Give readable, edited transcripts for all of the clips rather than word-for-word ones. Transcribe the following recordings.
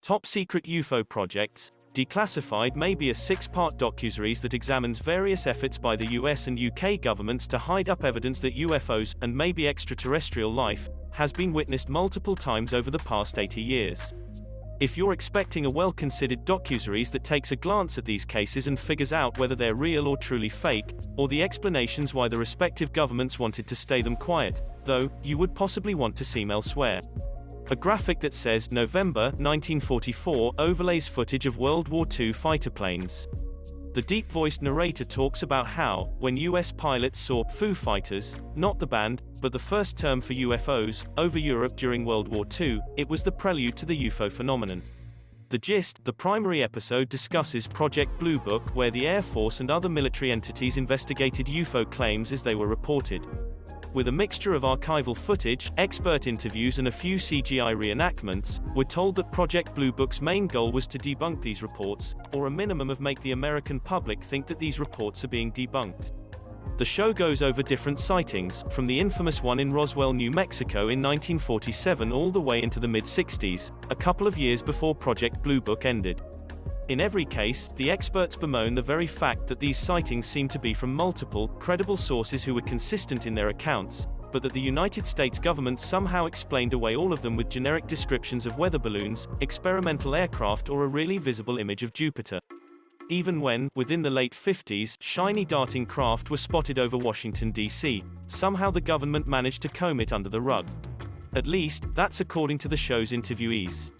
Top Secret UFO Projects, Declassified may be a six-part docuseries that examines various efforts by the US and UK governments to hide up evidence that UFOs, and maybe extraterrestrial life, has been witnessed multiple times over the past 80 years. If you're expecting a well-considered docuseries that takes a glance at these cases and figures out whether they're real or truly fake, or the explanations why the respective governments wanted to stay them quiet, though, you would possibly want to seem elsewhere. A graphic that says November 1944 overlays footage of World War II fighter planes. The deep-voiced narrator talks about how, when US pilots saw Foo Fighters, not the band, but the first term for UFOs, over Europe during World War II, it was the prelude to the UFO phenomenon. The gist, the primary episode discusses Project Blue Book, where the Air Force and other military entities investigated UFO claims as they were reported. With a mixture of archival footage, expert interviews and a few CGI reenactments, we're told that Project Blue Book's main goal was to debunk these reports, or a minimum of make the American public think that these reports are being debunked. The show goes over different sightings, from the infamous one in Roswell, New Mexico in 1947 all the way into the mid-60s, a couple of years before Project Blue Book ended. In every case, the experts bemoan the very fact that these sightings seem to be from multiple, credible sources who were consistent in their accounts, but that the United States government somehow explained away all of them with generic descriptions of weather balloons, experimental aircraft or a really visible image of Jupiter. Even when, within the late 50s, shiny darting craft were spotted over Washington, D.C., somehow the government managed to comb it under the rug. At least, that's according to the show's interviewees.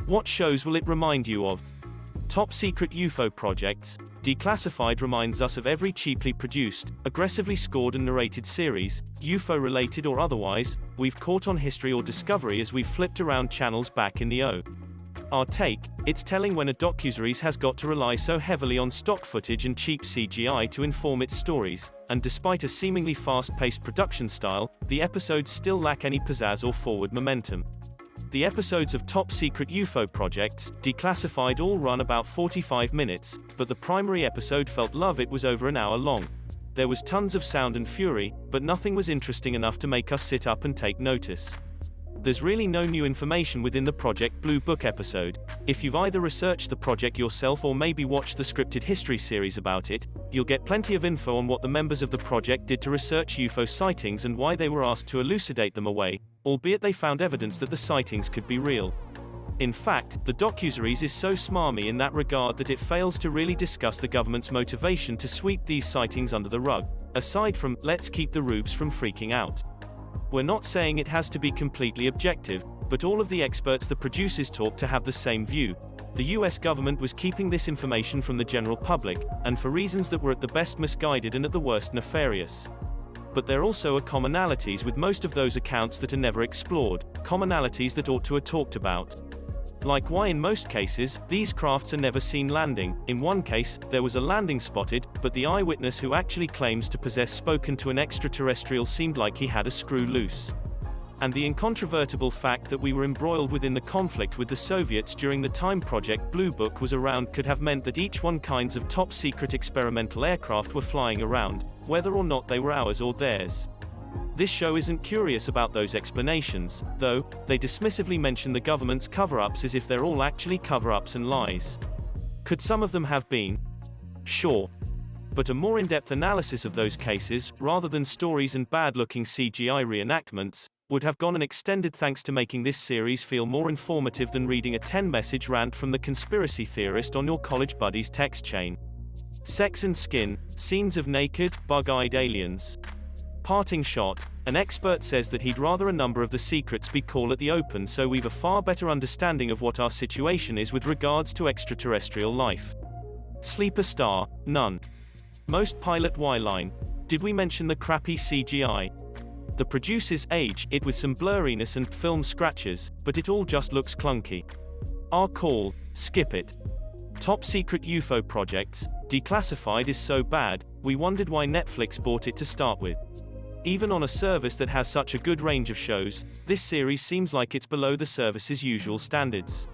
What shows will it remind you of? Top Secret UFO Projects, Declassified reminds us of every cheaply produced, aggressively scored and narrated series, UFO-related or otherwise, we've caught on History or Discovery as we've flipped around channels back in the O. Our take, it's telling when a docuseries has got to rely so heavily on stock footage and cheap CGI to inform its stories, and despite a seemingly fast-paced production style, the episodes still lack any pizzazz or forward momentum. The episodes of Top Secret UFO Projects, Declassified all run about 45 minutes, but the primary episode felt it was over an hour long. There was tons of sound and fury, but nothing was interesting enough to make us sit up and take notice. There's really no new information within the Project Blue Book episode. If you've either researched the project yourself or maybe watched the scripted history series about it, you'll get plenty of info on what the members of the project did to research UFO sightings and why they were asked to elucidate them away, albeit they found evidence that the sightings could be real. In fact, the docuseries is so smarmy in that regard that it fails to really discuss the government's motivation to sweep these sightings under the rug, aside from, let's keep the rubes from freaking out. We're not saying it has to be completely objective, but all of the experts the producers talk to have the same view. The US government was keeping this information from the general public, and for reasons that were at the best misguided and at the worst nefarious. But there also are commonalities with most of those accounts that are never explored, commonalities that ought to be talked about. Like why in most cases, these crafts are never seen landing. In one case, there was a landing spotted, but the eyewitness who actually claims to possess spoken to an extraterrestrial seemed like he had a screw loose. And the incontrovertible fact that we were embroiled within the conflict with the Soviets during the time Project Blue Book was around could have meant that each one kinds of top-secret experimental aircraft were flying around, whether or not they were ours or theirs. This show isn't curious about those explanations, though. They dismissively mention the government's cover-ups as if they're all actually cover-ups and lies. Could some of them have been? Sure. But a more in-depth analysis of those cases, rather than stories and bad-looking CGI reenactments, would have gone an extended thanks to making this series feel more informative than reading a 10-message rant from the conspiracy theorist on your college buddy's text chain. Sex and skin, scenes of naked, bug-eyed aliens. Parting shot, an expert says that he'd rather a number of the secrets be call at the open so we've a far better understanding of what our situation is with regards to extraterrestrial life. Sleeper star, none. Most pilot Y-line. Did we mention the crappy CGI? The producers age it with some blurriness and film scratches, but it all just looks clunky. Our call, skip it. Top Secret UFO Projects, Declassified is so bad, we wondered why Netflix bought it to start with. Even on a service that has such a good range of shows, this series seems like it's below the service's usual standards.